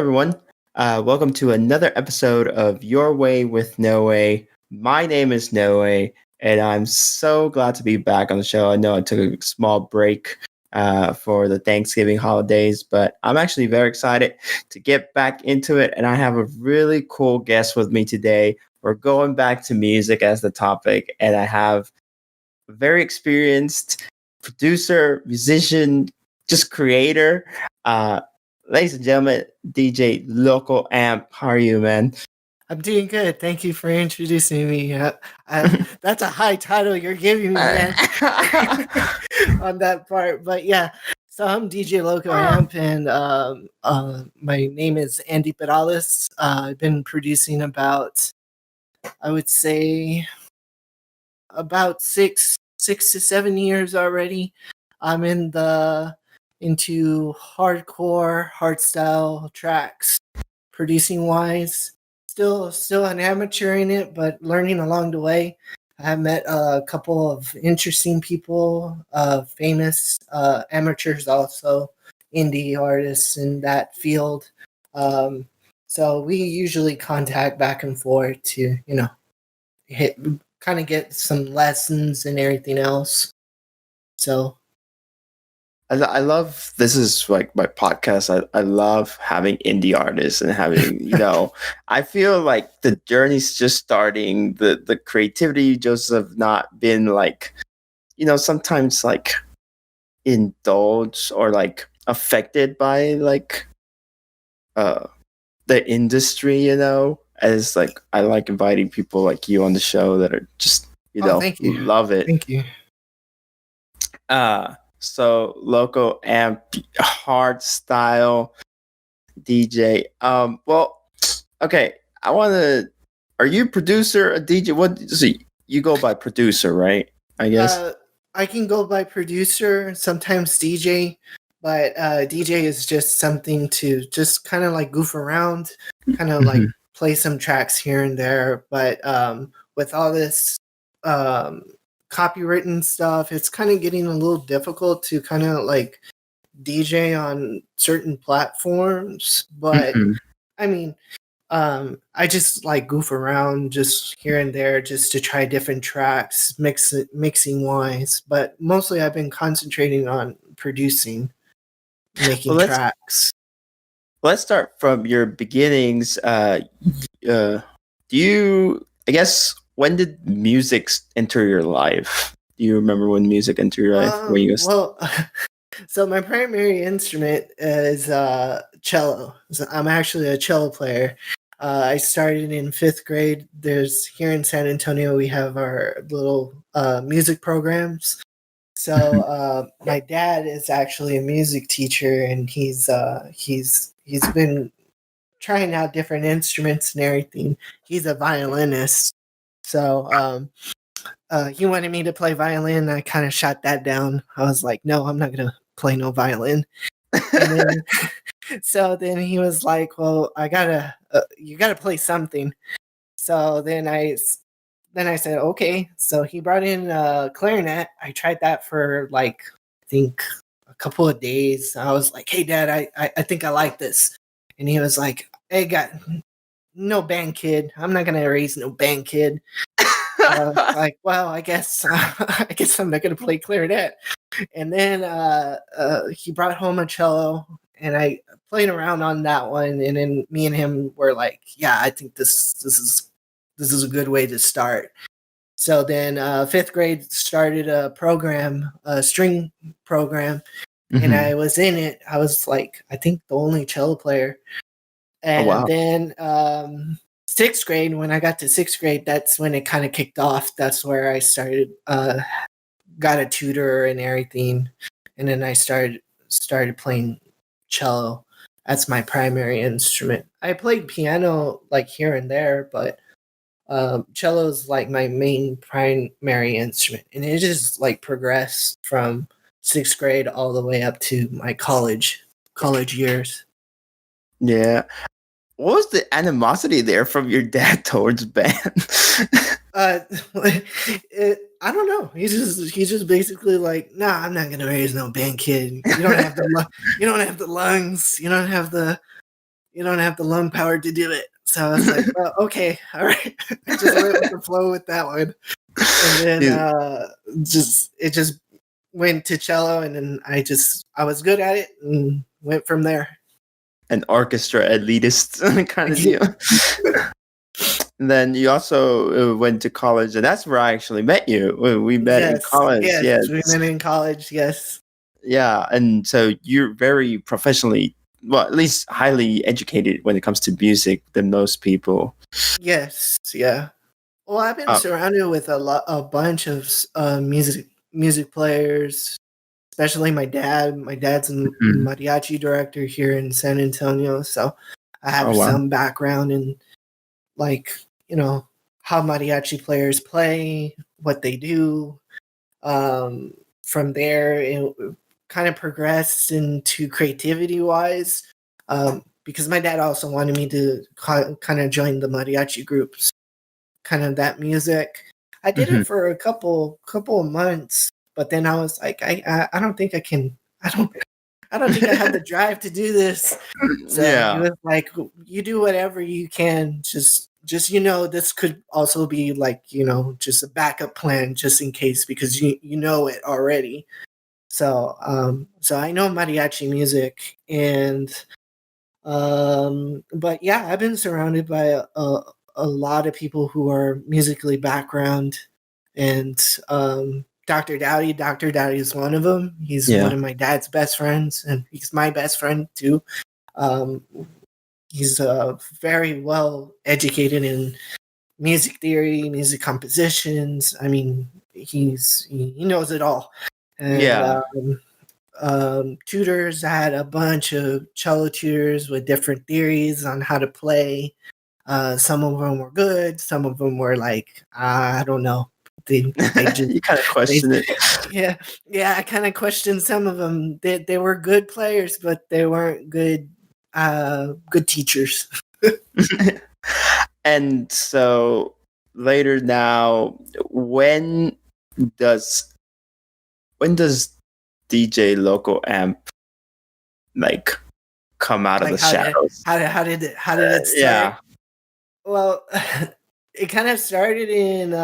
everyone. Welcome to another episode of Your Way with Noe. My name is Noe, and I'm so glad to be back on the show. I know I took a small break for the Thanksgiving holidays, but I'm actually very excited to get back into it, and I have a really cool guest with me today. We're going back to music as the topic, and I have a very experienced producer, musician, just creator. Ladies and gentlemen, DJ Loco A.M.P. How are you, man? I'm doing good. Thank you for introducing me. That's a high title you're giving me, man, on that part. But yeah, so I'm DJ Loco A.M.P. and my name is Andy Perales. I've been producing I would say, about six to 7 years already. I'm into hardcore, hardstyle tracks, producing wise. Still an amateur in it, but learning along the way. I have met a couple of interesting people, famous amateurs also, indie artists in that field. So we usually contact back and forth to, kind of get some lessons and everything else. So I love, this is like my podcast. I love having indie artists and having, I feel like the journey's just starting. The creativity just have not been like, sometimes like indulged or like affected by like the industry, as like I like inviting people like you on the show that are just, thank you. love it. Thank you. So Loco A.M.P. Hardstyle DJ. Well, okay. Are you a producer, a DJ? What? So you go by producer, right? I guess. I can go by producer, sometimes DJ, but DJ is just something to just kind of like goof around, kind of like play some tracks here and there. But with all this copywritten stuff, it's kind of getting a little difficult to kind of like DJ on certain platforms. But I mean, I just like goof around just here and there just to try different tracks, mixing wise. But mostly I've been concentrating on producing, making tracks. Let's start from your beginnings. Do you, I guess, when did music enter your life? Do you remember when music entered your life? So my primary instrument is cello. So I'm actually a cello player. I started in 5th grade. There's here in San Antonio, we have our little music programs. So my dad is actually a music teacher, and he's been trying out different instruments and everything. He's a violinist. So he wanted me to play violin. I kind of shot that down. I was like, no, I'm not going to play no violin. So then he was like, well, you gotta play something. So then I said, okay. So he brought in clarinet. I tried that for like, I think a couple of days. I was like, hey Dad, I think I like this. And he was like, hey, got no band kid. I'm not gonna raise no band kid. Like, well, I guess I'm not gonna play clarinet. And then he brought home a cello, and I played around on that one. And then me and him were like, yeah, I think this is a good way to start. So then 5th grade started a program, a string program, and I was in it. I was like, I think the only cello player. And then 6th grade, when I got to 6th grade, that's when it kind of kicked off. That's where I started, got a tutor and everything. And then I started playing cello. That's my primary instrument. I played piano like here and there, but cello is like my main primary instrument. And it just like progressed from 6th grade all the way up to my college years. Yeah. What was the animosity there from your dad towards band? I don't know. He's just basically like, nah, I'm not gonna raise no band kid. You don't have the lungs. You don't have the you don't have the lung power to do it. So I was like, well, okay, all right. I just went with the flow with that one. And then it just went to cello, and then I was good at it and went from there. An orchestra elitist kind of deal. And then you also went to college, and that's where I actually met you. We met in college. Yes, we met in college. Yes. Yeah, and so you're very professionally, well, at least highly educated when it comes to music than most people. Yes. Yeah. Well, I've been surrounded with a bunch of music players, especially my dad. My dad's a mariachi director here in San Antonio, so I have some background in, like, how mariachi players play, what they do. From there, it kind of progressed into creativity wise, because my dad also wanted me to kind of join the mariachi groups, kind of that music. I did it for a couple of months, but then I was like, I don't think I can. I don't think I have the drive to do this. So he was like, you do whatever you can. Just this could also be like, just a backup plan just in case, because you know it already. So I know mariachi music, and but yeah, I've been surrounded by a lot of people who are musically background, and Dr. Dowdy is one of them. He's one of my dad's best friends, and he's my best friend too. He's very well educated in music theory, music compositions. I mean, he knows it all. And tutors, I had a bunch of cello tutors with different theories on how to play. Some of them were good, some of them were like, I don't know. They just you kind of question it. Yeah, I kind of questioned some of them. They were good players, but they weren't good teachers. And so later now, when does DJ Loco A.M.P like come out of the shadows? How did it start? Yeah. Well, it kind of started in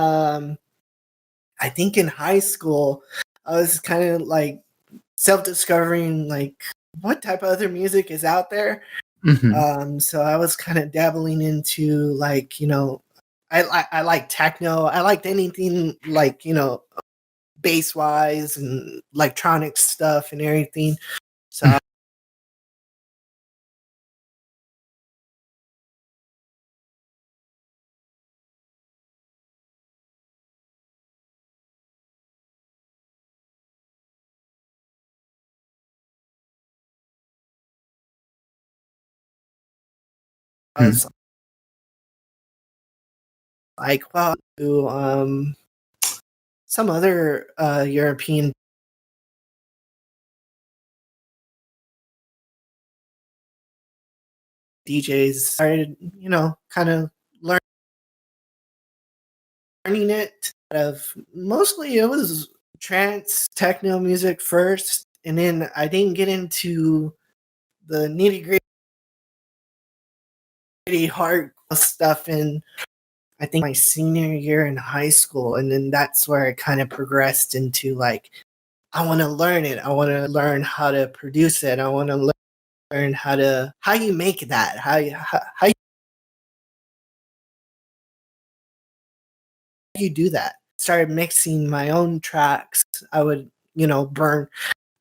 I think in high school. I was kind of like self-discovering, like, what type of other music is out there. So I was kind of dabbling into, like, I like techno. I liked anything like, bass wise and electronic stuff and everything. So I was like, well, to some other European DJs, started, kind of learning it. Mostly it was trance, techno music first, and then I didn't get into the nitty gritty hard stuff in, I think, my senior year in high school, and then that's where I kind of progressed into, like, I want to learn it. I want to learn how to produce it. I want to learn how you make that. How you do that. Started mixing my own tracks. I would,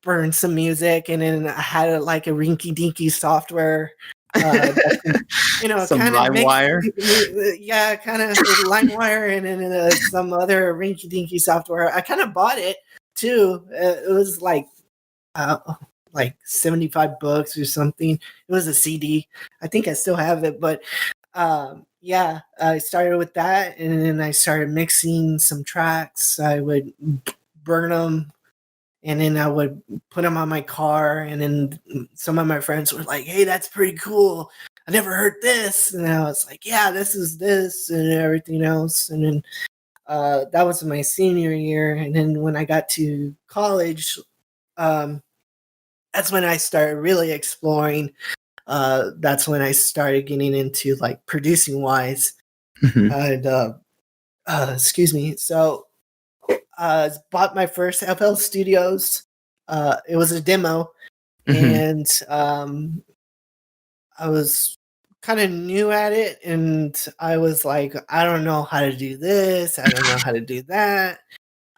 burn some music, and then I had like a rinky dinky software. Some kind of LiQWYD. Yeah, kind of LiQWYD, and then some other rinky dinky software. I kind of bought it too. It was like $75 or something. It was a CD. I think I still have it, but yeah, I started with that, and then I started mixing some tracks. I would burn them, and then I would put them on my car, and then some of my friends were like, hey, that's pretty cool. I never heard this. And I was like, yeah, this is this and everything else. And then that was my senior year. And then when I got to college, that's when I started really exploring that's when I started getting into like producing wise. Mhm. And excuse me. So bought my first FL Studios. It was a demo, Mhm. and I was kind of new at it, and I was like, I don't know how to do this. I don't know how to do that.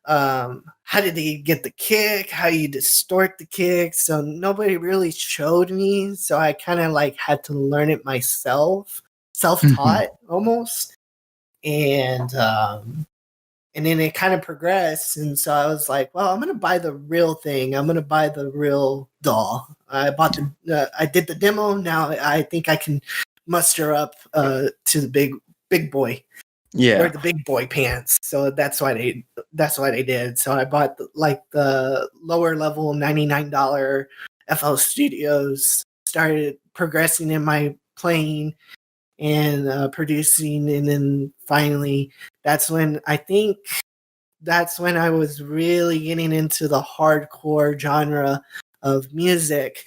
How did he get the kick? How you distort the kick? So nobody really showed me. So I kind of like had to learn it myself, Mhm. self-taught almost. And then it kind of progressed, and so I was like, well, I'm gonna buy the real thing. I'm gonna buy the real doll. I did the demo. Now I think I can muster up to the big boy, wear Yeah. the big boy pants. So that's why they did. So I bought the lower level $99 FL Studios, started progressing in my playing and producing, and then finally that's when I was really getting into the hardcore genre of music.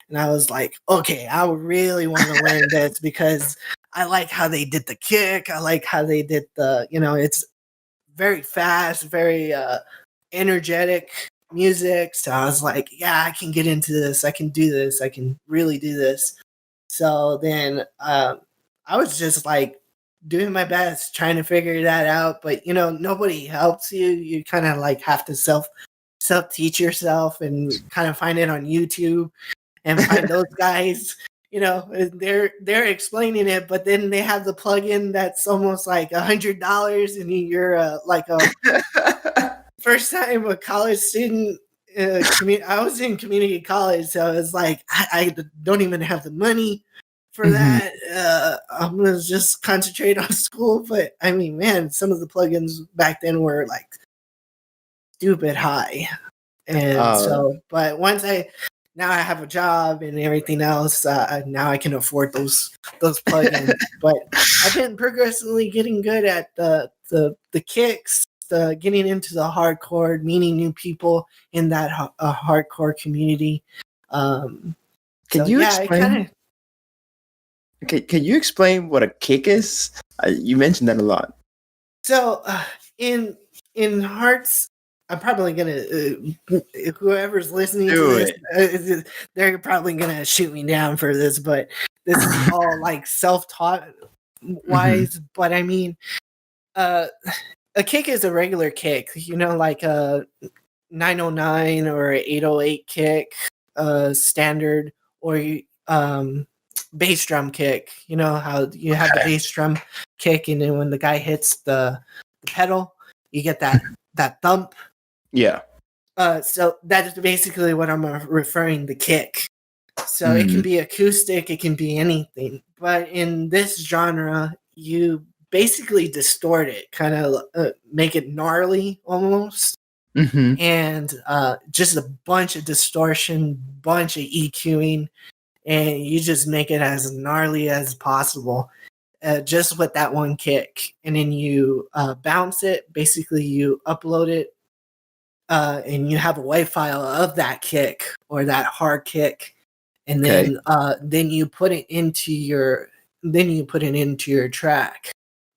And I was like, okay, I really want to learn this because I like how they did the kick. I like how they did it's very fast, very energetic music. So I was like, yeah, I can get into this. I can do this. I can really do this. So then I was just like doing my best trying to figure that out, but nobody helps you. You kind of like have to self teach yourself and kind of find it on YouTube and find those guys. They're explaining it, but then they have the plugin that's almost like $100, and you're like a first time a college student. I was in community college, so it's like I don't even have the money for Mhm. that. I'm gonna just concentrate on school. But I mean, man, some of the plugins back then were like stupid high, and Uh, so. But now I have a job and everything else. Now I can afford those plugins. But I've been progressively getting good at the kicks, getting into the hardcore, meeting new people in that hardcore community. can So you yeah, it kind explain? of. Can you explain what a kick is? You mentioned that a lot. So in Hearts, I'm probably gonna whoever's listening to Do this, it. they're probably gonna shoot me down for this, but this is all like self-taught Mhm. wise. But I mean, uh, a kick is a regular kick, like a 909 or a 808 kick, standard, or bass drum kick. You know how you have the Okay. bass drum kick, and then when the guy hits the pedal, you get that thump. Yeah. So that is basically what I'm referring the kick. So it can Mm. be acoustic, it can be anything, but in this genre, you basically distort it, kind of make it gnarly almost, Mhm. and just a bunch of distortion, bunch of EQing, and you just make it as gnarly as possible, just with that one kick. And then you bounce it. Basically, you upload it, and you have a WAV file of that kick or that hard kick, and Okay. then you put it into your track.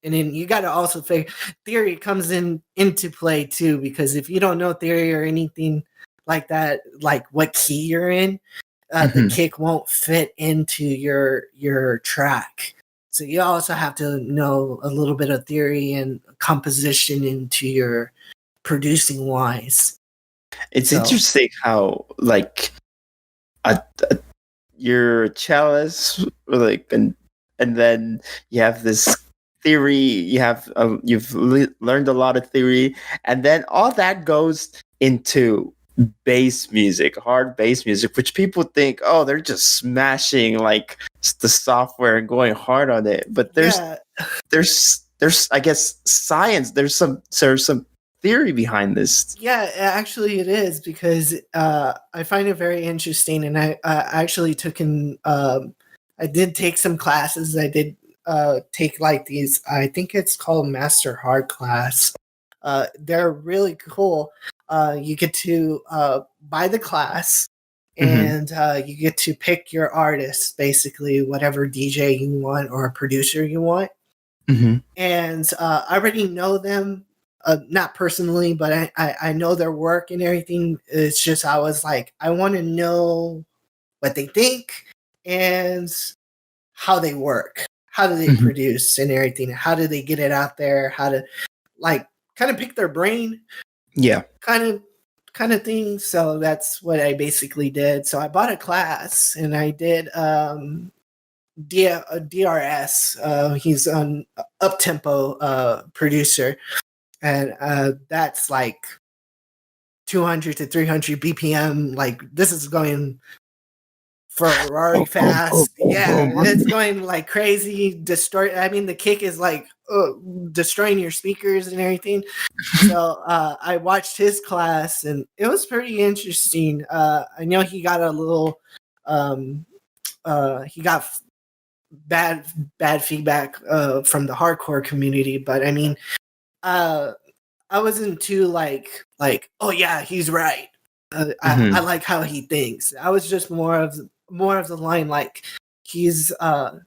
And then you got to also figure theory comes into play too, because if you don't know theory or anything like that, like what key you're in, the Mhm. kick won't fit into your track. So you also have to know a little bit of theory and composition into your producing wise. It's So interesting how like a, a you're a cellist, like, and then you have this theory. You've learned a lot of theory, and then all that goes into bass music, hard bass music, which people think, oh, they're just smashing like the software and going hard on it. But yeah, there's I guess science. There's some theory behind this. yeah, actually it is, because I find it very interesting, and I actually I did take some classes. I did take like these. I think it's called Master Hard class. They're really cool. You get to buy the class, and you get to pick your artist, basically whatever DJ you want or a producer you want. And I already know them, not personally, but I know their work and everything. It's just I was like, I want to know what they think and how they work. How do they produce and everything? How do they get it out there? How to like kind of pick their brain? Yeah. Kind of thing. So that's what I basically did. So I bought a class and I did DRS. He's an up-tempo producer, and that's like 200 to 300 BPM. Like this is going Ferrari fast. Yeah, it's going like crazy. I mean, the kick is like destroying your speakers and everything. So I watched his class, and it was pretty interesting. I know he got a little. He got bad feedback from the hardcore community, but I mean, I wasn't too like oh yeah, he's right. I like how he thinks. I was just more of the line like he's the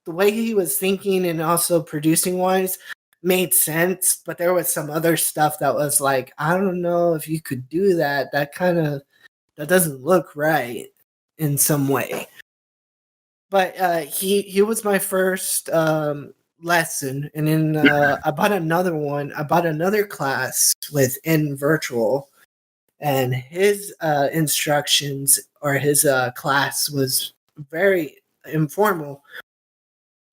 way he was thinking and also producing wise made sense, but there was some other stuff that was like, I don't know if you could do that. That doesn't look right in some way. But he was my first lesson, and then I bought another one. I bought another class with in virtual, and his instructions or his class was very informal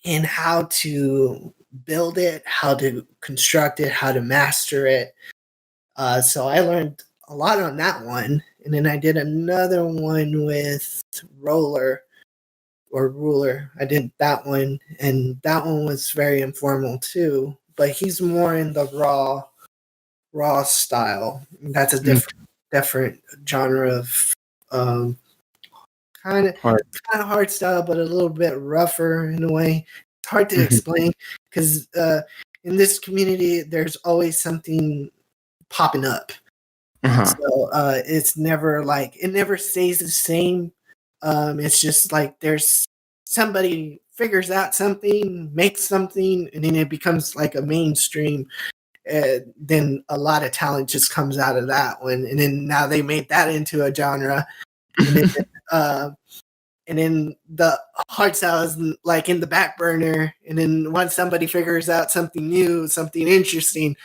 in how to build it, how to construct it, how to master it. So I learned a lot on that one, and then I did another one with Ruler. I did that one, and that one was very informal too. But he's more in the raw style. That's a different genre of kind of hard style, but a little bit rougher in a way. It's hard to explain because in this community, there's always something popping up. So it's never like it never stays the same. It's just like there's somebody figures out something, makes something, and then it becomes like a mainstream. Then a lot of talent just comes out of that one, and then now they made that into a genre. And then the hardstyle is like in the back burner, and then once somebody figures out something new, something interesting,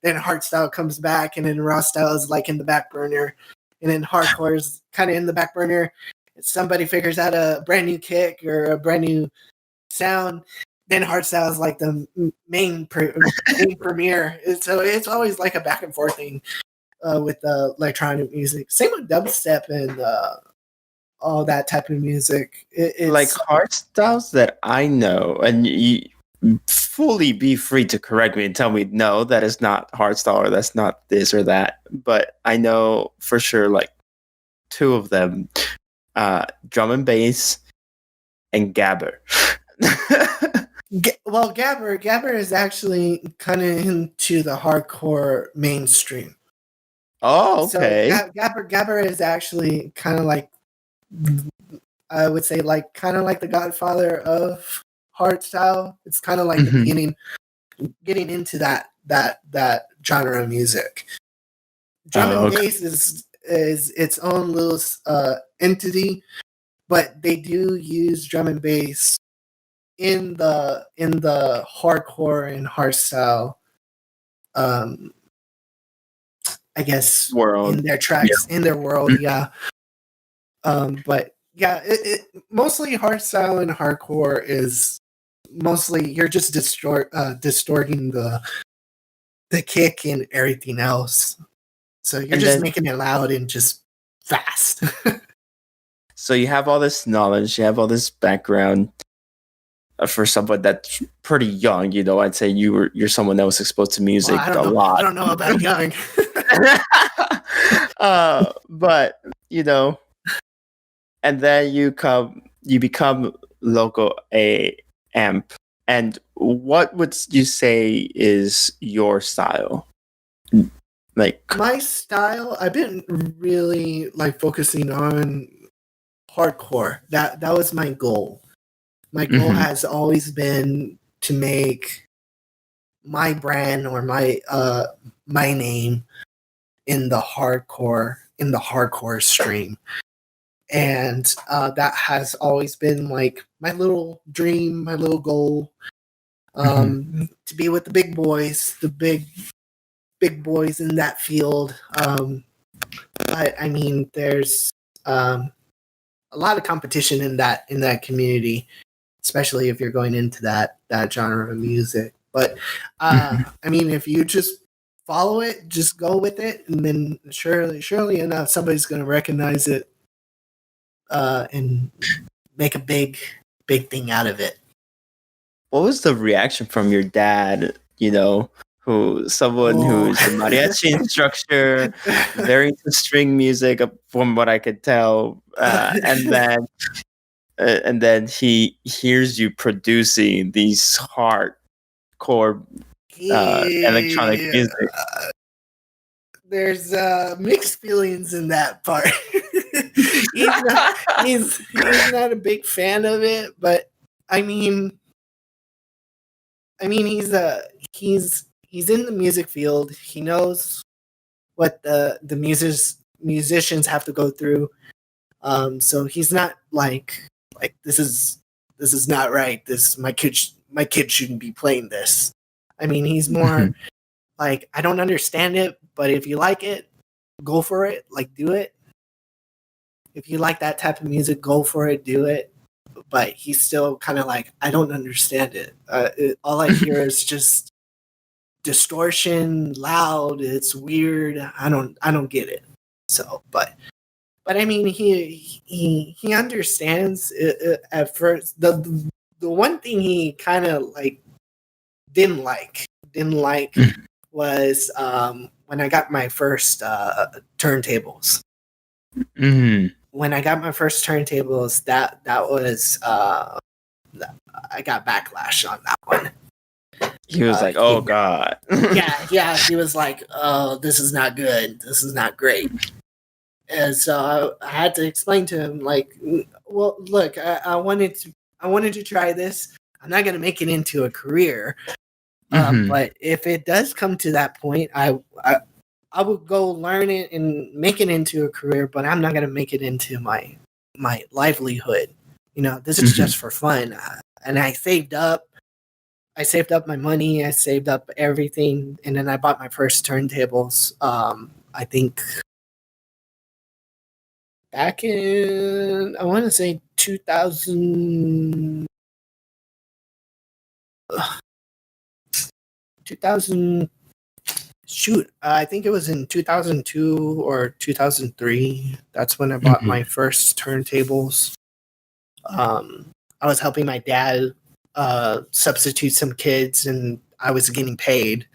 then hardstyle comes back, and then raw style is like in the back burner, and then hardcore is kind of in the back burner. Somebody figures out a brand new kick or a brand new sound, then hardstyle is like the main premiere. So it's always like a back and forth thing with electronic music. Same with dubstep and all that type of music. It's like hardstyles that I know, and you fully be free to correct me and tell me no, that is not hardstyle or that's not this or that. But I know for sure like two of them, drum and bass and gabber. Well, gabber is actually kind of into the hardcore mainstream. Oh, okay. So gabber is actually kind of like, I would say, like kind of like the godfather of hardstyle. It's kind of like the beginning, getting into that genre of music. Drum and bass is its own little entity, but they do use drum and bass in the hardcore and hardstyle. I guess world. In their tracks, in their world, yeah. But yeah, it mostly hardstyle and hardcore is mostly you're just distorting the kick and everything else. So you're just making it loud and just fast. So you have all this knowledge, you have all this background. For someone that's pretty young, you know, I'd say you're someone that was exposed to music a lot. I don't know about young. But you know, and then you become Loco A.M.P. And what would you say is your style? Like, my style, I've been really like focusing on hardcore. That was my goal. My goal mhm, has always been to make my brand or my name in the hardcore stream. And that has always been like my little dream, my little goal, to be with the big boys, the big boys in that field. I mean, there's a lot of competition in that community, especially if you're going into that genre of music. But mhm. I mean, if you just follow it, just go with it, and then surely enough, somebody's going to recognize it and make a big thing out of it. What was the reaction from your dad? Someone Oh, who's a mariachi instructor, very into string music, from what I could tell, and then he hears you producing these hardcore electronic yeah, music. there's mixed feelings in that part. he's not a big fan of it, but I mean, he's in the music field. He knows what the musicians have to go through. So he's not like this is not right. This my kid shouldn't be playing this. I mean, he's more Mhm, like, I don't understand it, but if you like it, go for it. Like, do it. If you like that type of music, go for it. Do it. But he's still kind of like, I don't understand it. All I hear is just distortion, loud. It's weird. I don't get it. So, but I mean, he understands it at first. The one thing he kind of like didn't like was when I got my first turntables. mhm. When I got my first turntables, that was I got backlash on that one. He was like, "Oh God." Yeah, he was like, "Oh, this is not good. This is not great." And so I had to explain to him, like, well, look, I wanted to try this. I'm not going to make it into a career, Mhm, but if it does come to that point, I would go learn it and make it into a career. But I'm not going to make it into my livelihood. This is mhm. just for fun. And I saved up. I saved up my money. I saved up everything, and then I bought my first turntables. I think back in, I want to say 2000, shoot, I think it was in 2002 or 2003. That's when I bought Mhm, my first turntables. Um, I was helping my dad substitute some kids, and I was getting paid.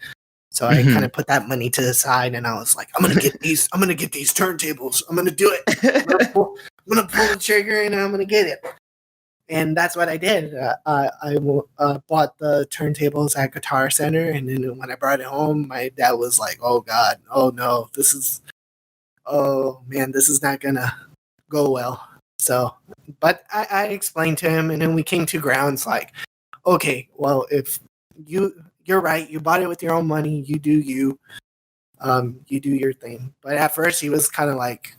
So I kind mhm. of put that money to the side, and I was like, I'm gonna get these. I'm gonna get these turntables. I'm gonna do it. I'm gonna pull the trigger, and I'm gonna get it. And that's what I did. I bought the turntables at Guitar Center, and then when I brought it home, my dad was like, "Oh God, oh no, oh man, this is not gonna go well." So, but I explained to him, and then we came to grounds like, okay, well, if you're right, you bought it with your own money, you do you do your thing. But at first, he was kind of like,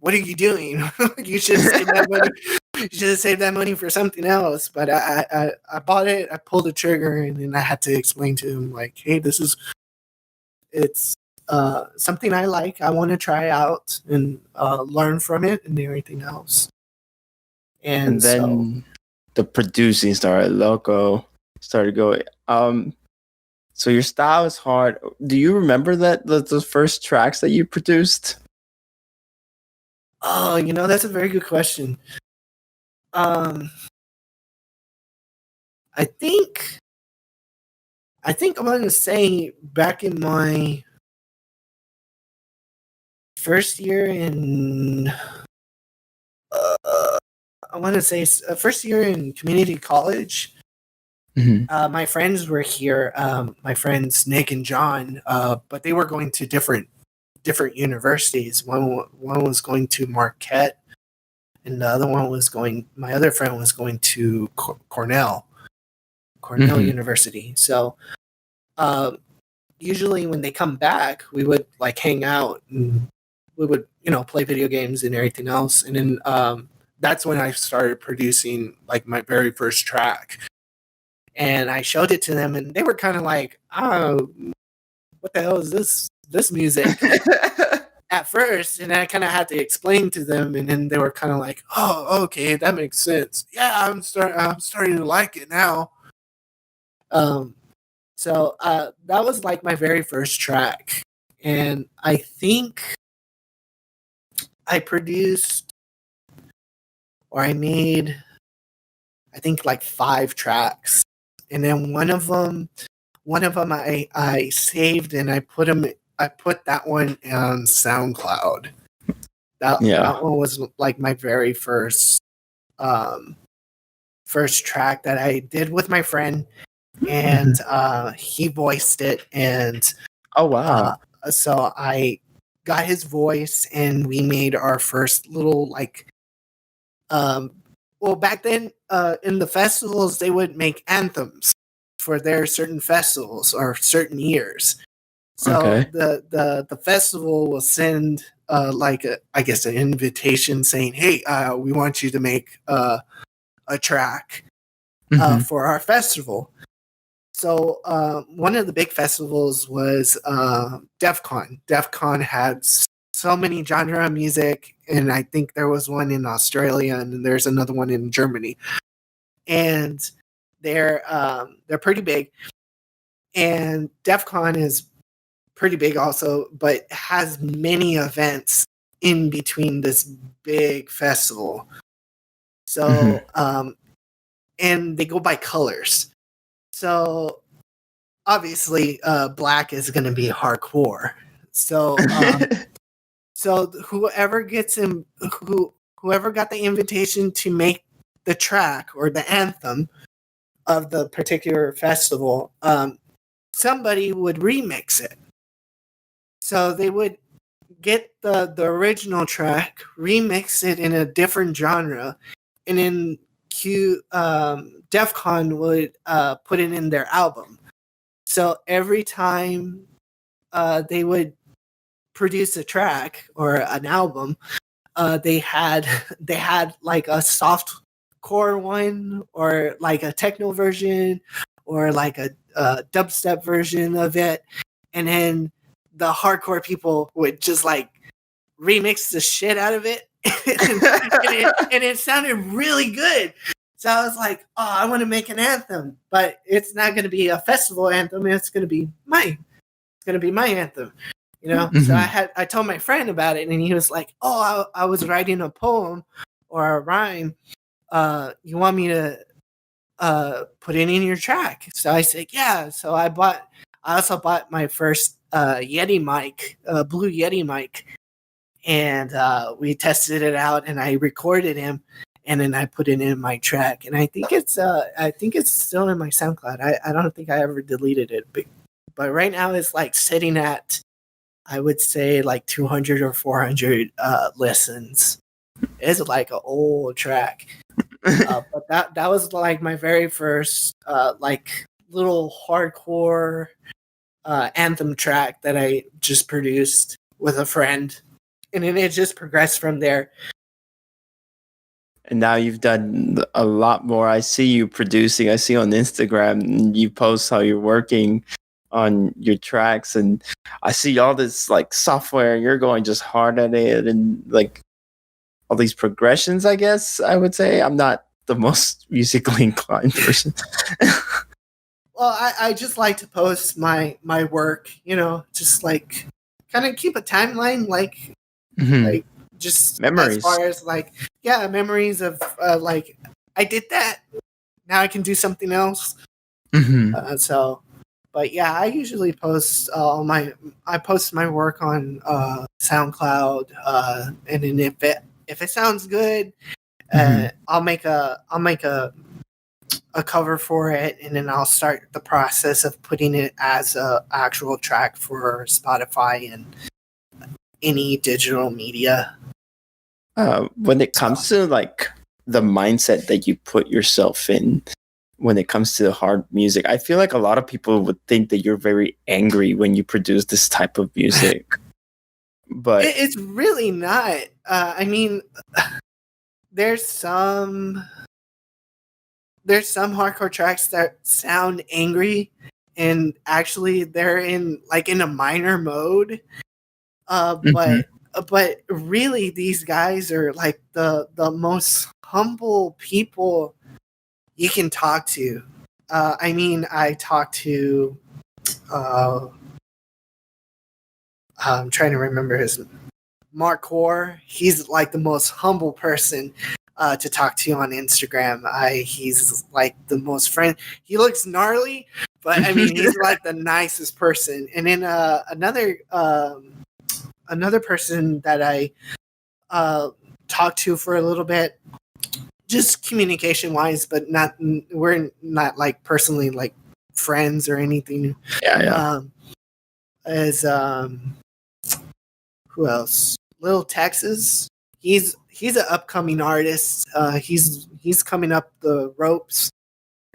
"What are you doing? You should have saved that money. You should have saved that money for something else." But I bought it. I pulled the trigger, and then I had to explain to him like, "Hey, it's something I like. I want to try out and learn from it and everything else." And And so, then the producing started. Loco started going. So your style is hard. Do you remember that the first tracks that you produced? oh, that's a very good question. Um, I think I'm gonna say back in my first year in I want to say first year in community college. My friends were here. My friends Nick and John, but they were going to different universities. One was going to Marquette, and the other one was going. My other friend was going to Cornell University. So, usually when they come back, we would like hang out and we would play video games and everything else. And then that's when I started producing like my very first track. And I showed it to them, and they were kind of like, "Oh, what the hell is this music?" At first, and I kind of had to explain to them, and then they were kind of like, "Oh, okay, that makes sense. Yeah, I'm starting to like it now." So that was like my very first track, and I think I produced or I made, I think like 5 tracks, and then one of them I saved and I put that one on SoundCloud. That one was like my very first track that I did with my friend, and he voiced it, and oh wow. So I got his voice, and we made our first little like well, back then in the festivals they would make anthems for their certain festivals or certain years. So the festival will send like I guess an invitation saying, "Hey, we want you to make a track for our festival." So one of the big festivals was DEF CON. DEF CON had so many genre of music, and I think there was one in Australia, and there's another one in Germany, and they're pretty big. And DEF CON is pretty big also, but has many events in between this big festival. So and they go by colors. So obviously black is going to be hardcore. So so whoever got the invitation to make the track or the anthem of the particular festival, somebody would remix it. So they would get the original track, remix it in a different genre, and then DEF CON would put it in their album. So every time they would produce a track or an album, they had like a soft core one, or like a techno version, or like a dubstep version of it, and then the hardcore people would just like remix the shit out of it, and it sounded really good. So I was like, "Oh, I want to make an anthem, but it's not going to be a festival anthem. It's going to be my anthem." So I told my friend about it, and he was like, "Oh, I was writing a poem or a rhyme. You want me to put it in your track?" So I said, "Yeah." So I also bought my first Yeti mic, Blue Yeti mic, and we tested it out, and I recorded him, and then I put it in my track, and I think it's still in my SoundCloud. I don't think I ever deleted it, but right now it's like sitting at, I would say, like 200 or 400 listens. It's like an old track. But that was like my very first like little hardcore anthem track that I just produced with a friend, and then it just progressed from there. And now you've done a lot more. I see you producing. I see on Instagram, and you post how you're working on your tracks, and I see all this like software, and you're going just hard at it, and like all these progressions. I guess I would say I'm not the most musically inclined person. Well, I just like to post my work, just like kind of keep a timeline, like like just memories, as far as like memories of like I did that, now I can do something else. So but yeah, I usually post I post my work on SoundCloud, and then if it sounds good, I'll make a a cover for it, and then I'll start the process of putting it as a actual track for Spotify and any digital media. When it comes to like the mindset that you put yourself in when it comes to hard music, I feel like a lot of people would think that you're very angry when you produce this type of music. But it's really not. I mean, there's some hardcore tracks that sound angry, and actually they're in a minor mode. But really, these guys are like the most humble people you can talk to. I mean, I talked to. I'm trying to remember his name. Mark Core. He's like the most humble person to talk to on Instagram. He's like the most friend. He looks gnarly, but I mean, he's like the nicest person. And then another person that I talked to for a little bit, just communication wise, but we're not like personally like friends or anything. yeah. Is who else? Lil Texas. He's an upcoming artist. He's coming up the ropes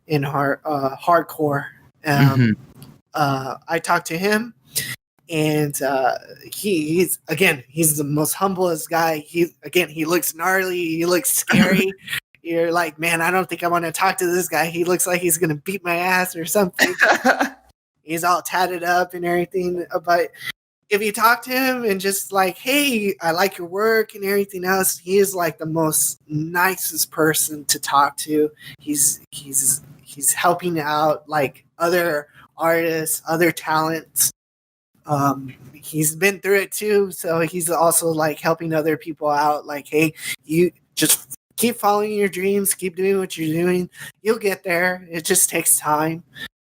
in hardcore. I talked to him, and he's the most humblest guy. He looks gnarly. He looks scary. You're like, man, I don't think I want to talk to this guy. He looks like he's gonna beat my ass or something. He's all tatted up and everything. But if you talk to him and just like, hey, I like your work and everything else, he is like the most nicest person to talk to. He's helping out like other artists, other talents. He's been through it too, so he's also like helping other people out. Like, hey, you just keep following your dreams, keep doing what you're doing. You'll get there. It just takes time.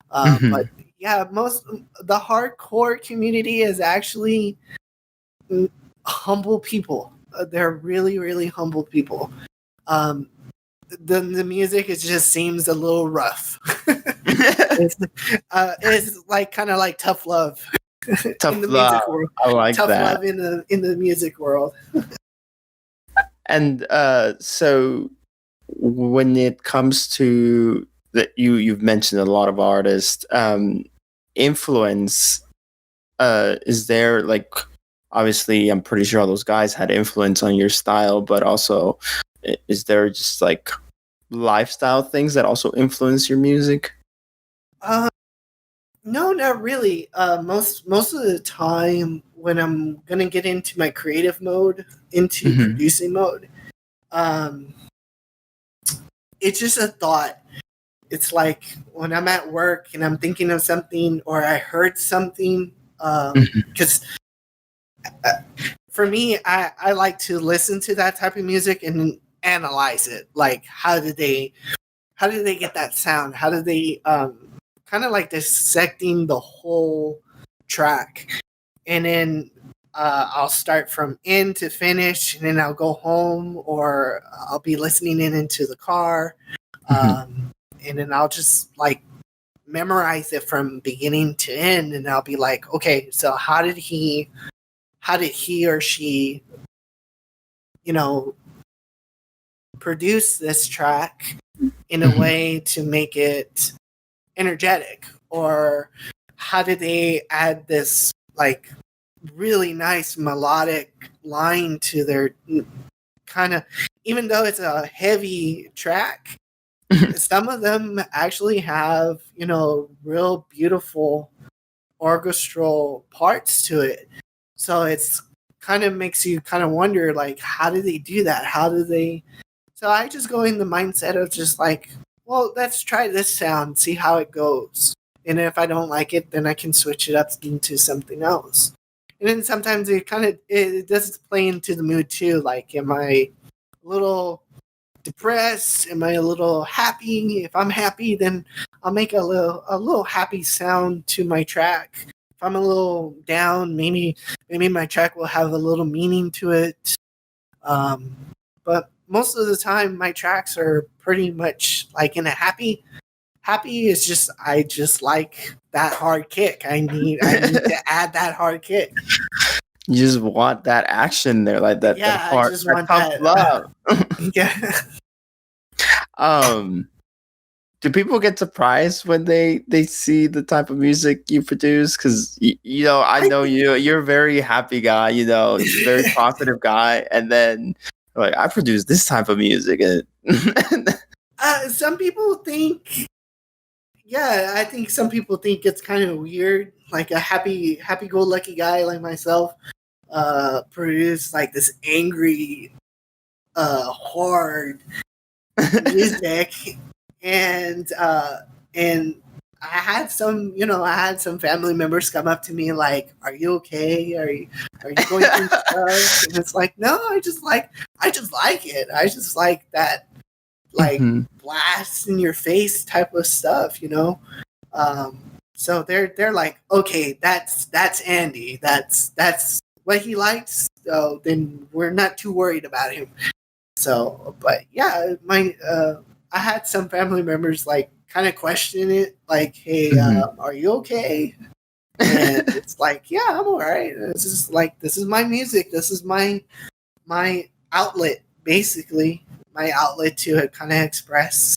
But yeah, the hardcore community is actually humble people. They're really, really humble people. The music just seems a little rough. It's like kind of like tough love. Tough in the love. Music world. I like tough that. love in the music world. And so when it comes to that, you've mentioned a lot of artists. Influence. Is there like, obviously I'm pretty sure all those guys had influence on your style, but also is there just like lifestyle things that also influence your music? No, not really. Most of the time when I'm gonna get into my creative mode, into producing mode, it's just a thought. It's like when I'm at work and I'm thinking of something or I heard something, because for me, I like to listen to that type of music and analyze it. Like, how did they get that sound? How did they kind of like dissecting the whole track, and then I'll start from end to finish, and then I'll go home or I'll be listening into the car, and then I'll just like memorize it from beginning to end, and I'll be like, okay, so how did he or she, produce this track in a way to make it energetic, or how did they add this like really nice melodic line to their kind of, even though it's a heavy track, some of them actually have real beautiful orchestral parts to it, so it's kind of makes you kind of wonder, like, how do they do that? So I just go in the mindset of just like, well, let's try this sound, see how it goes. And if I don't like it, then I can switch it up into something else. And then sometimes it does play into the mood too. Like, am I a little depressed? Am I a little happy? If I'm happy, then I'll make a little happy sound to my track. If I'm a little down, maybe my track will have a little meaning to it. But most of the time my tracks are pretty much like in a happy. Happy is just I just like that hard kick. I need to add that hard kick. You just want that action there, like that Yeah, hard, I just that want tough that. love. Yeah. Do people get surprised when they see the type of music you produce? Because you know, I know you're a very happy guy, you know, very positive guy, and then like I produce this type of music, and Some people think, yeah, I think some people think it's kind of weird, like a happy-go-lucky guy like myself, produce like this angry, hard music, and I had some family members come up to me like, "Are you okay? Are you going through stuff?" And it's like, no, I just like it. I just like that, like blast in your face type of stuff, you know. So they're like, okay, that's Andy. That's what he likes. So then we're not too worried about him. So, but yeah, I had some family members like kind of question it, like, "Hey, are you okay?" And it's like, "Yeah, I'm all right. This is my music. This is my outlet, basically, my outlet to kind of express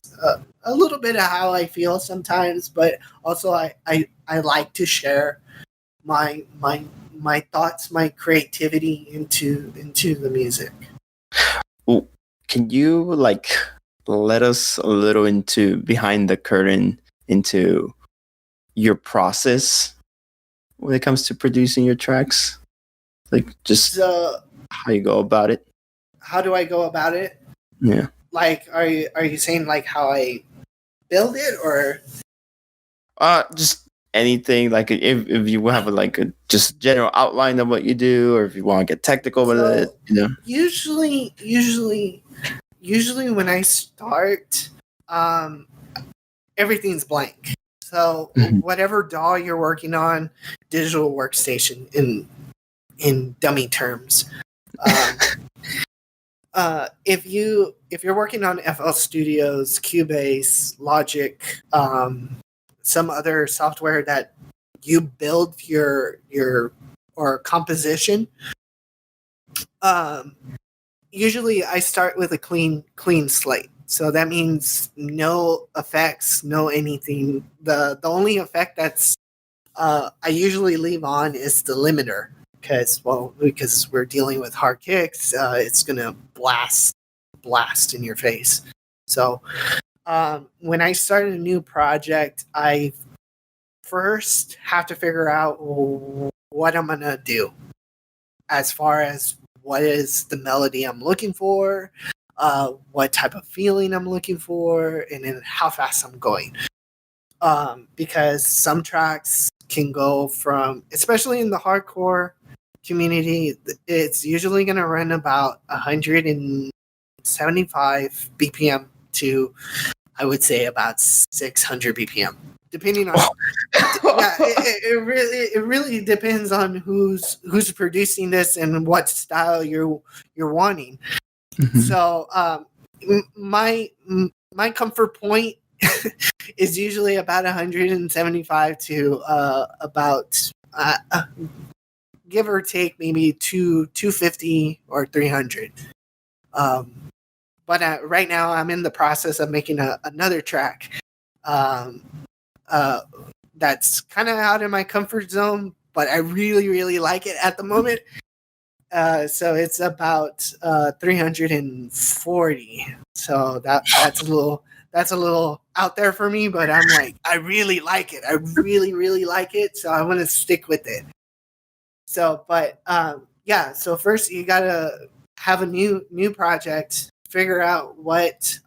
a little bit of how I feel sometimes, but also I like to share my thoughts, my creativity into the music." Well, can you like let us a little into behind the curtain into your process when it comes to producing your tracks? Like just So, how you go about it? how do I go about it? Yeah. Like, are you saying like how I build it, or? Just anything. Like if you have like a just general outline of what you do, or if you want to get technical with it, you know. Usually when I start, everything's blank. So whatever DAW you're working on, digital workstation in dummy terms. If you're working on FL Studios, Cubase, Logic, some other software that you build your or composition, usually I start with a clean slate. So that means no effects, no anything. The only effect that's I usually leave on is the limiter, because we're dealing with hard kicks. It's gonna blast in your face. So when I start a new project, I first have to figure out what I'm gonna do, as far as what is the melody I'm looking for, what type of feeling I'm looking for, and then how fast I'm going. Because some tracks can go from, especially in the hardcore community, it's usually going to run about 175 BPM to, I would say, about 600 BPM, depending on. Yeah, it really depends on who's producing this and what style you're wanting. So my comfort point is usually about 175 to about give or take maybe 250 or 300. But right now I'm in the process of making another track. That's kind of out of my comfort zone, but I really like it at the moment. So it's about 340. So that's a little out there for me, but I'm like, I really like it. I really like it. So I want to stick with it. So, but yeah. So first you gotta have a new project. Figure out what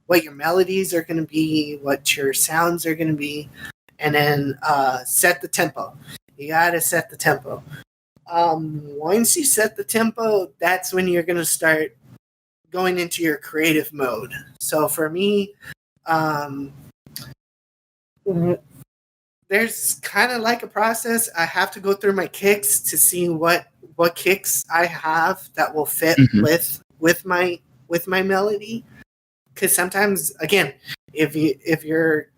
your melodies are going to be, what your sounds are going to be, and then set the tempo. You gotta set the tempo. Once you set the tempo, that's when you're going to start going into your creative mode. So for me, there's kind of like a process. I have to go through my kicks to see what kicks I have that will fit with my with my melody. Because sometimes, again, if your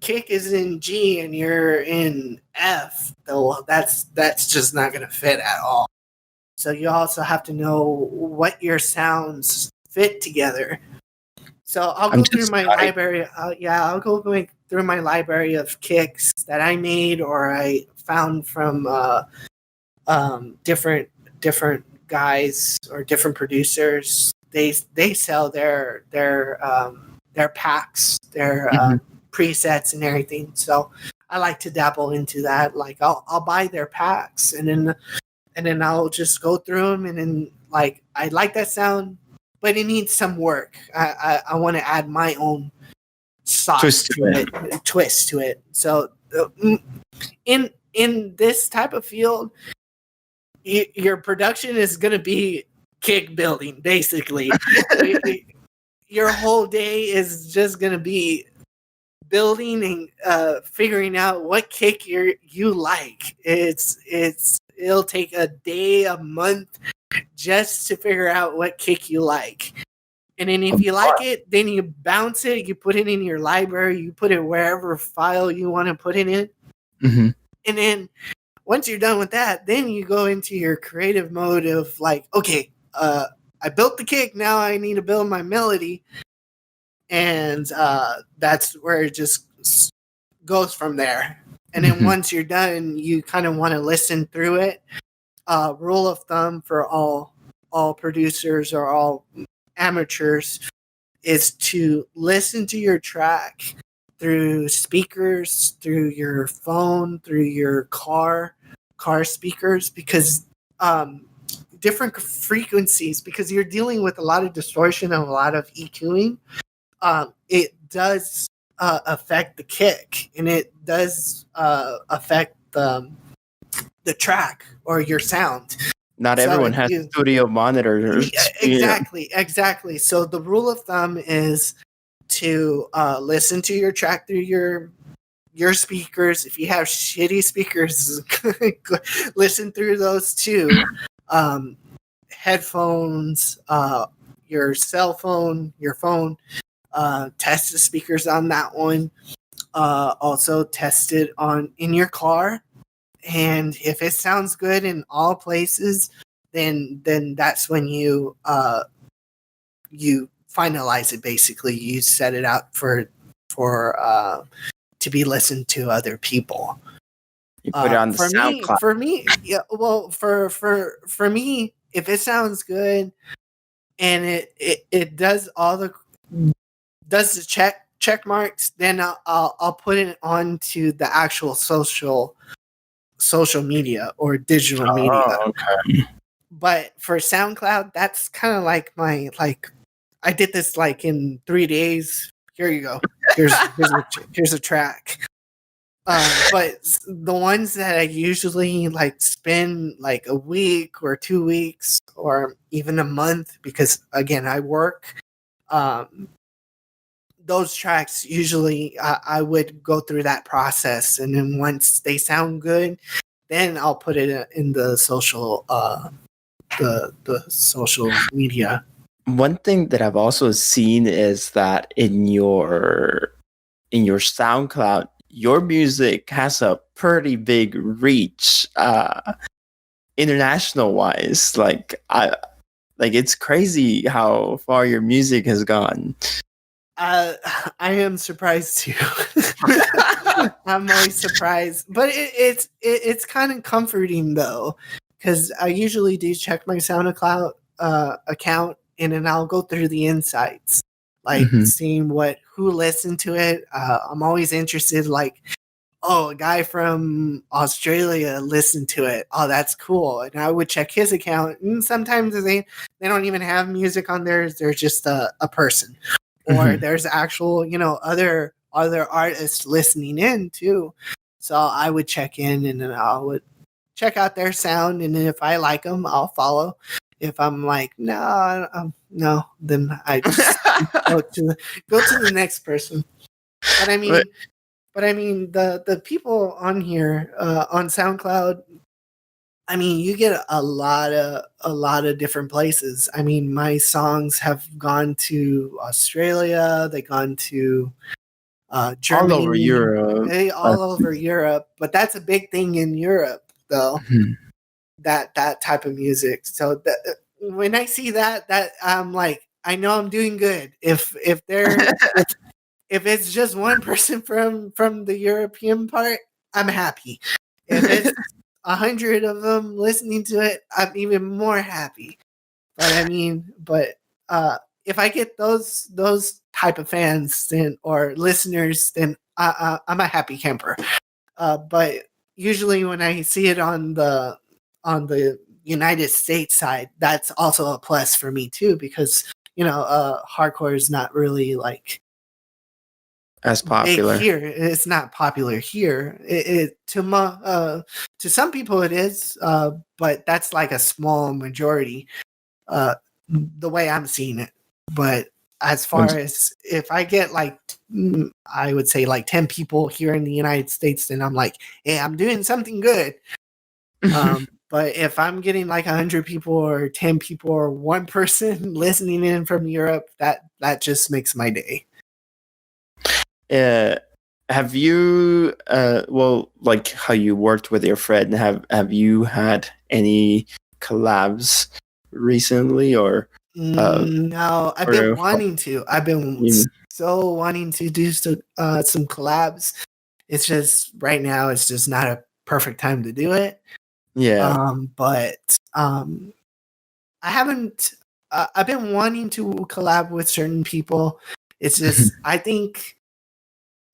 kick is in G and you're in F, though, that's just not gonna fit at all. So you also have to know what your sounds fit together. So I'll go through my library. I'll go through my library of kicks that I made or I found from different guys or different producers. They sell their packs, their presets and everything. So I like to dabble into that. Like I'll buy their packs and then I'll just go through them and then like I like that sound, but it needs some work. I want to add my own sauce twist to it. So in this type of field, your production is going to be kick building, basically. Your whole day is just going to be building and figuring out what kick you like. It'll take a day, a month, just to figure out what kick you like. And then if you like it, then you bounce it, you put it in your library, you put it wherever file you want to put it in. Mm-hmm. And then once you're done with that, then you go into your creative mode of like, okay, I built the kick, now I need to build my melody. And that's where it just goes from there. And then once you're done, you kind of want to listen through it. Rule of thumb for all producers or all amateurs is to listen to your track through speakers, through your phone, through your car speakers, because different frequencies, because you're dealing with a lot of distortion and a lot of EQing. It does affect the kick, and it does affect the track or your sound. Not everyone has studio monitors. Exactly. So the rule of thumb is to listen to your track through your speakers. If you have shitty speakers, listen through those too. Headphones, your cell phone, your phone. Test the speakers on that one. Also test it in your car. And if it sounds good in all places, then that's when you finalize it. Basically, you set it out for to be listened to other people. You put it on the SoundCloud. For me, yeah. Well, for me, if it sounds good and it does all the check marks, then I'll put it onto the actual social media or digital media. Okay. But for SoundCloud, that's kind of like I did this like in 3 days. Here you go. Here's a track. But the ones that I usually like spend like a week or 2 weeks or even a month, because again I work. Those tracks usually I would go through that process, and then once they sound good, then I'll put it in the social the social media. One thing that I've also seen is that in your SoundCloud, your music has a pretty big reach, international wise. Like it's crazy how far your music has gone. I am surprised too. I'm always surprised, but it's kind of comforting though, because I usually do check my SoundCloud account, and then I'll go through the insights, like seeing who listened to it. I'm always interested, like, oh, a guy from Australia listened to it. Oh, that's cool. And I would check his account, and sometimes they don't even have music on theirs. They're just a person. Or there's actual, other artists listening in too. So I would check in, and then I would check out their sound, and then if I like them, I'll follow. If I'm like, no, then I just go to the next person. But I mean, the people on here on SoundCloud, I mean, you get a lot of different places. I mean, my songs have gone to Australia, they've gone to All over Germany, Europe. all over Europe. But that's a big thing in Europe, though. Mhm. That type of music. So when I see that, I'm like, I know I'm doing good. If it's just one person from the European part, I'm happy. If it's 100 of them listening to it, I'm even more happy. But I mean, if I get those type of fans then or listeners, then I'm a happy camper. But usually when I see it on the United States side, that's also a plus for me too, because hardcore is not really like As big popular. here. It's not popular here. To some people it is, but that's like a small majority. The way I'm seeing it. But as far as if I get like, I would say like 10 people here in the United States, then I'm like, hey, I'm doing something good. But if I'm getting like 100 people or 10 people or one person listening in from Europe, that just makes my day. Have you well, like how you worked with your friend, have you had any collabs recently or No, I've been or wanting to. I've been so wanting to do some collabs. It's just right now it's just not a perfect time to do it. yeah. But I haven't. I've been wanting to collab with certain people. It's just I think,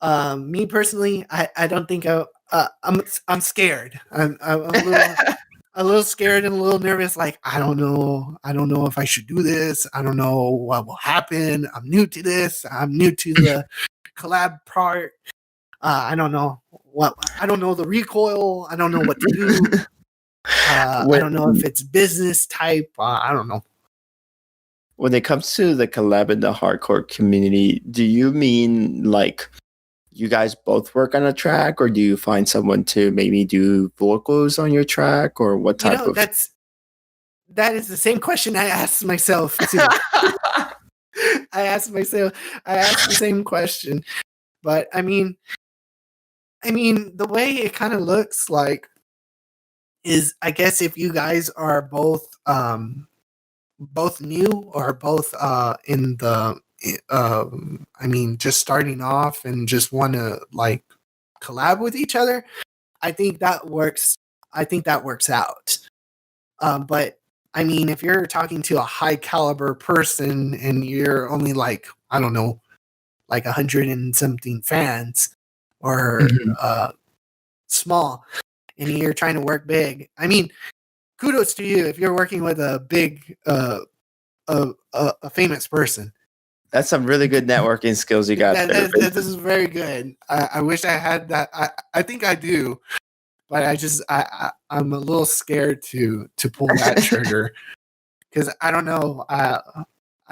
me personally, I don't think I'm scared. I'm a little scared and a little nervous. Like I don't know if I should do this. I don't know what will happen. I'm new to this. I'm new to the collab part. I don't know I don't know the recoil. I don't know what to do. I don't know if it's business type. I don't know. When it comes to the collab in the hardcore community, do you mean like you guys both work on a track, or do you find someone to maybe do vocals on your track, or what type of? That is the same question I asked myself too. I asked the same question, but I mean, the way it kind of looks like is, I guess, if you guys are both new or both in the I mean, just starting off and just want to like collab with each other, I think that works. I think that works out. But I mean, if you're talking to a high caliber person and you're only like, I don't know, like 100 and something fans, or Mhm. small, and you're trying to work big, I mean, kudos to you if you're working with a big a famous person. That's some really good networking skills you got there. That is very good. I wish I had that. I think I do, but I'm a little scared to pull that trigger because I don't know. I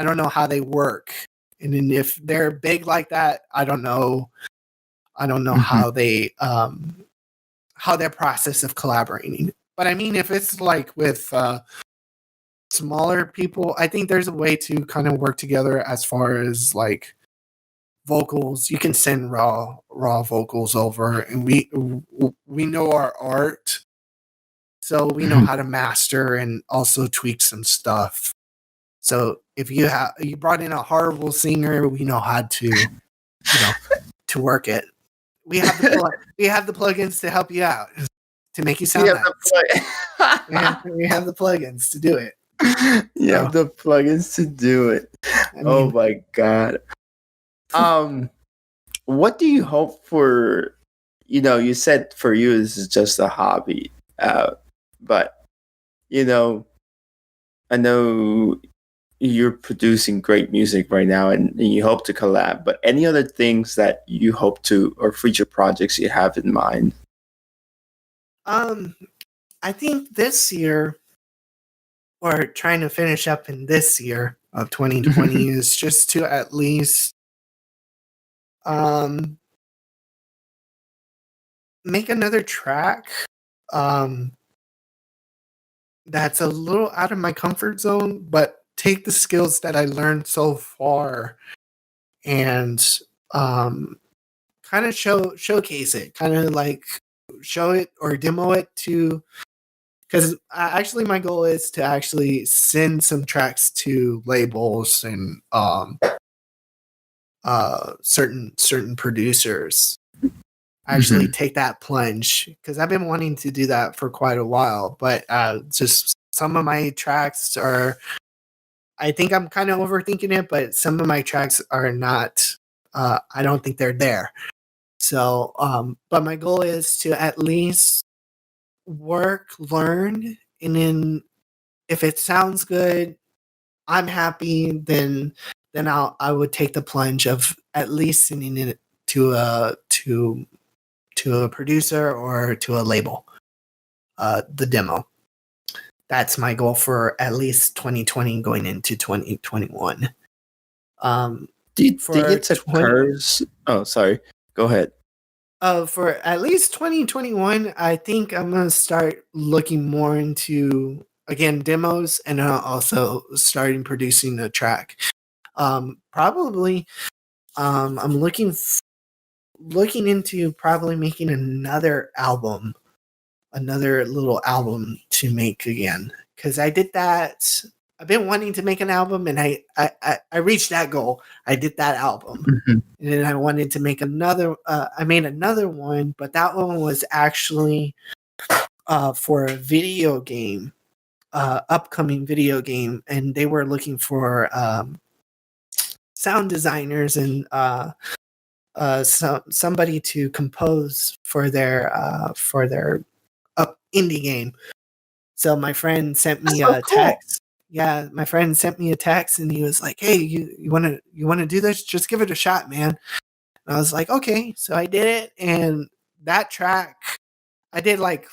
don't know how they work, and then if they're big like that, I don't know. I don't know Mhm. how their process of collaborating. But I mean, if it's like with smaller people, I think there's a way to kind of work together as far as like vocals. You can send raw vocals over, and we know our art, so we know Mhm. how to master and also tweak some stuff. So if you brought in a horrible singer, we know how to to work it. We have the plugins to help you out, to make you You sound have nice. We have the plugins to do it. you have the plugins to do it. I Oh mean, my god. Um, what do you hope for? You said for you this is just a hobby, but you know, I know you're producing great music right now, and you hope to collab. But any other things that you hope to, or future projects you have in mind? um, I think this year, or trying to finish up in this year of 2020, is just to at least um make another track. Um that's a little out of my comfort zone, but take the skills that I learned so far and kind of showcase it, kind of like show it or demo it to, because actually my goal is to actually send some tracks to labels and certain producers. Actually take that plunge, because I've been wanting to do that for quite a while, but just some of my tracks are, I think I'm kind of overthinking it, but some of my tracks are not, I don't think they're there. So but my goal is to at least work, learn, and then if it sounds good, I'm happy, then I would take the plunge of at least sending it to a producer or to a label, the demo. That's my goal for at least 2020 going into 2021. Do you think it's a curse? Oh, sorry. Go ahead. For at least 2021, I think I'm going to start looking more into, again, demos, and also starting producing a track. Probably, I'm looking into probably making another little album to make again, because I did that. I've been wanting to make an album, and I reached that goal. I did that album, and then I wanted to make another. I made another one, but that one was actually for a video game, upcoming video game, and they were looking for sound designers and somebody to compose for their indie game. So my friend sent me a text. Yeah, my friend sent me a text, and he was like, "Hey, you want to do this? Just give it a shot, man." And I was like, "Okay." So I did it, and that track, I did like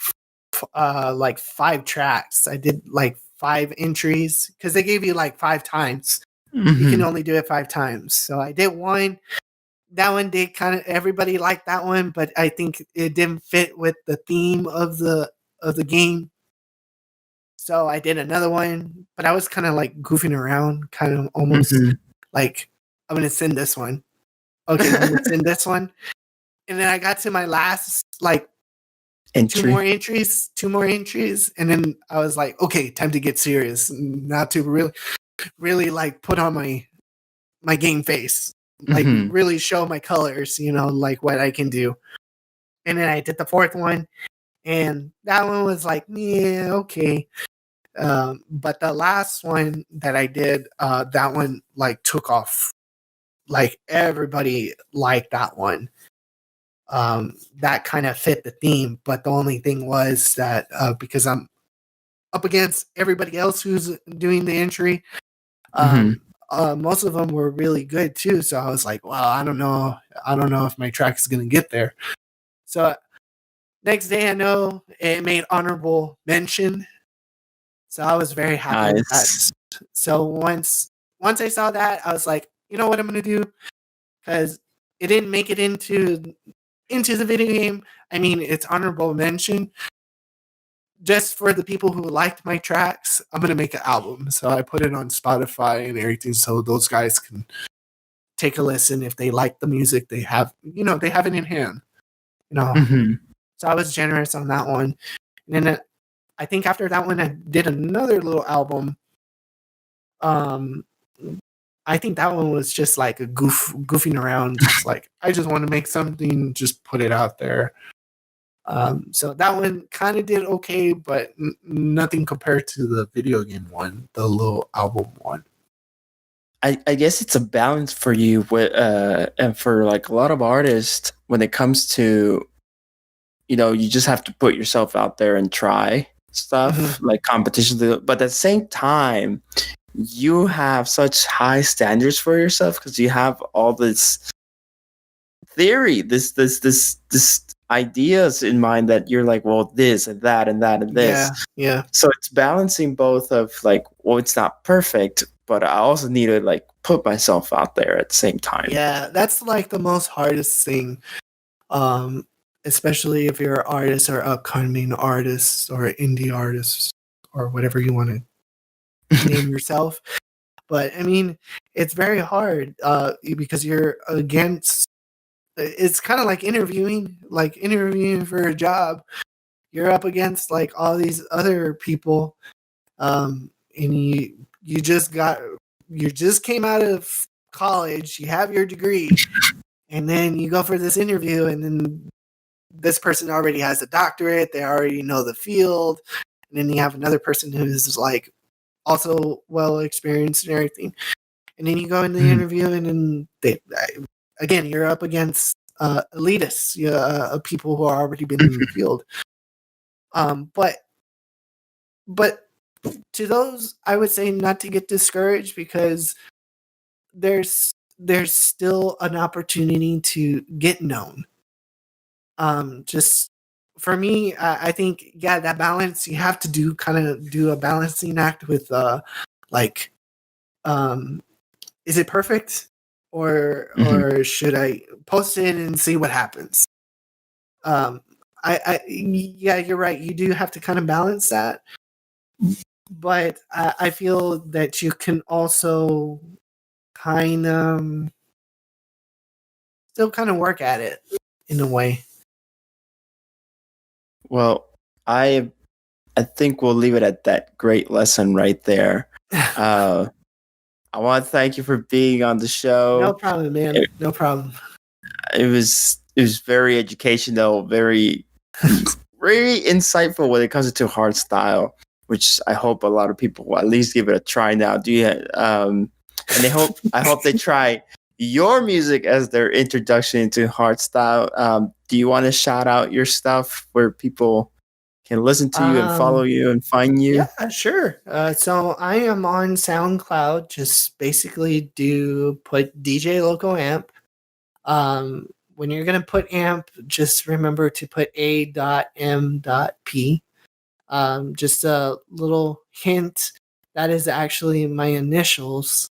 5 tracks. I did like 5 entries, because they gave you like 5 times. You can only do it 5 times. So I did one. That one did kind of, everybody liked that one, but I think it didn't fit with the theme of the game. So I did another one, but I was kind of like goofing around, kind of almost like, I'm gonna send this one. Okay, I'm gonna send this one. And then I got to my last like Entry. 2 more entries, and then I was like, okay, time to get serious, not to really like put on my game face, like really show my colors, like what I can do. And then I did the 4th one, and that one was like, yeah, okay. But the last one that I did, that one like took off. Like everybody liked that one. That kind of fit the theme, but the only thing was that because I'm up against everybody else who's doing the entry, most of them were really good too. So I was like, well, I don't know if my track is gonna get there. So next day, I know it made honorable mention. So I was very happy with that. So once I saw that, I was like, you know what I'm gonna do? Because it didn't make it into the video game. I mean, it's honorable mention. Just for the people who liked my tracks, I'm gonna make an album. So I put it on Spotify and everything, so those guys can take a listen if they like the music. They have, they have it in hand. So I was generous on that one, and then I think after that one, I did another little album. I think that one was just like a goofing around, just like, I just want to make something, just put it out there. So that one kind of did okay, but nothing compared to the video game one, the little album one. I guess it's a balance for you with and for like a lot of artists when it comes to, you just have to put yourself out there and try stuff like competitions, but at the same time you have such high standards for yourself because you have all this theory, this ideas in mind that you're like, well, this and that and that and this. Yeah. So it's balancing both of like, well, it's not perfect, but I also need to like put myself out there at the same time. Yeah, that's like the most hardest thing. Especially if you're an artist or upcoming artist or indie artist or whatever you want to name yourself. But I mean, it's very hard because you're against. It's kind of like interviewing for a job. You're up against like all these other people, and you just came out of college. You have your degree, and then you go for this interview, and then this person already has a doctorate. They already know the field, and then you have another person who's like also well experienced and everything. And then you go in the interview, and then again, you're up against elitists, people who have already been in the field. But to those, I would say not to get discouraged, because there's still an opportunity to get known. Just for me, I think, that balance, you have to do a balancing act with like, is it perfect, or should I post it and see what happens? Yeah, you're right. You do have to kind of balance that, but I feel that you can also still kind of work at it in a way. Well, I think we'll leave it at that great lesson right there. I want to thank you for being on the show. No problem, man. No problem. It was very educational, very very insightful when it comes to hardstyle, which I hope a lot of people will at least give it a try now. Do you? And I hope they try your music as their introduction into hardstyle. Do you want to shout out your stuff where people can listen to you and follow you and find you? Yeah, sure. So I am on SoundCloud. Just basically put DJ Loco A.M.P. When you're gonna put amp, just remember to put A.M.P. Just a little hint, that is actually my initials.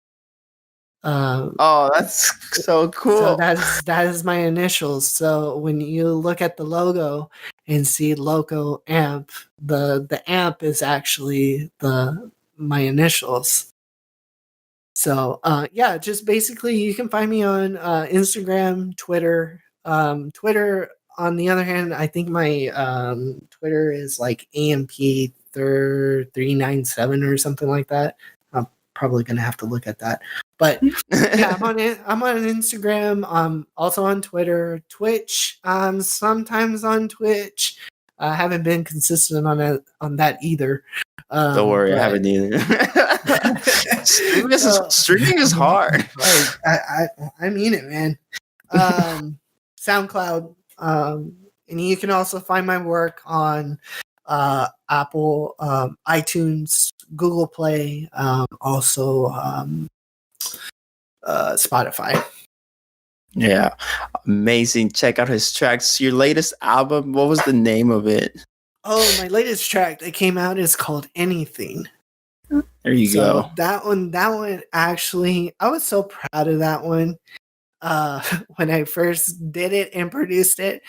Oh, that's so cool. So that is my initials. So when you look at the logo and see Loco A.M.P, the amp is actually my initials. So yeah, just basically you can find me on Instagram, Twitter. Twitter, on the other hand, I think my Twitter is like AMP397 or something like that. I'm probably gonna have to look at that. But yeah, I'm on Instagram. I'm also on Twitter, Twitch. Sometimes on Twitch. I haven't been consistent on that either. Don't worry, I haven't either. Streaming is hard. I mean it, man. SoundCloud, and you can also find my work on Apple, iTunes, Google Play, also Spotify. Yeah, amazing. Check out his tracks. Your latest album, what was the name of it? Oh, my latest track that came out is called Anything. There you go. That one actually, I was so proud of that one when I first did it and produced it.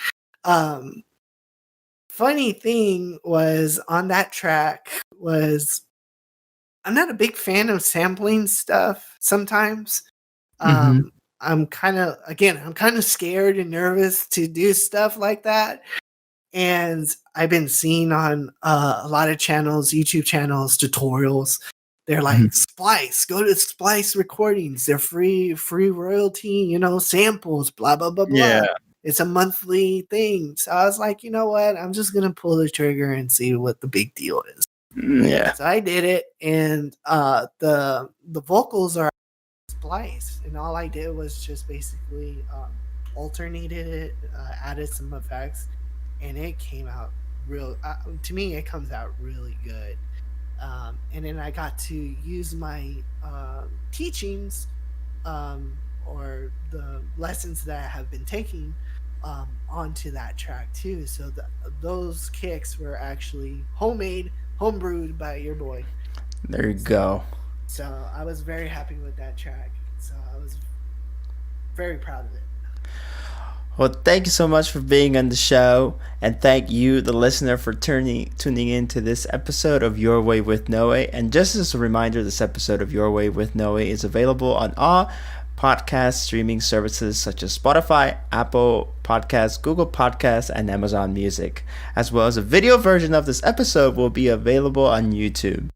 Funny thing was, on that track was, I'm not a big fan of sampling stuff sometimes. I'm kind of scared and nervous to do stuff like that. And I've been seeing on a lot of channels, YouTube channels, tutorials. They're like, Splice, go to Splice Recordings. They're free royalty, samples, blah, blah, blah, blah. Yeah. It's a monthly thing. So I was like, you know what? I'm just going to pull the trigger and see what the big deal is. Yeah. So I did it. And the vocals are Splice. And all I did was just basically alternated it, added some effects. And it came out to me, it comes out really good. And then I got to use my teachings or the lessons that I have been taking onto that track too. So those kicks were actually homebrewed by your boy. There you go. So I was very happy with that track. So I was very proud of it. Well, thank you so much for being on the show, and thank you, the listener, for tuning into this episode of Your Way with Noe. And just as a reminder, this episode of Your Way with Noe is available on all podcast streaming services such as Spotify, Apple Podcasts, Google Podcasts, and Amazon Music, as well as a video version of this episode will be available on YouTube.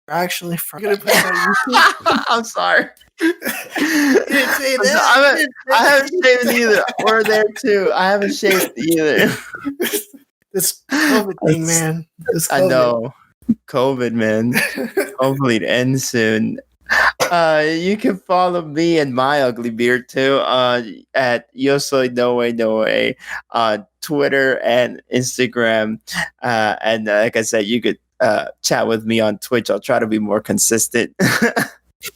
Actually, gonna put it on YouTube. I'm sorry. You didn't say that. I haven't shaved either. Or there too. I haven't shaved either. This COVID thing, man. I know. COVID, man. Hopefully it ends soon. You can follow me and my ugly beard too at YoSoyNoe on Twitter and Instagram. And like I said, you could chat with me on Twitch. I'll try to be more consistent.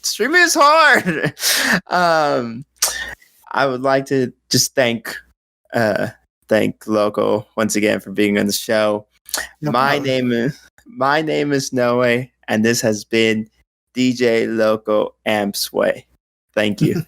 Streaming is hard. I would like to just thank Loco once again for being on the show. No my problem. name is Noe, and this has been DJ Loco A.M.P's Way. Thank you.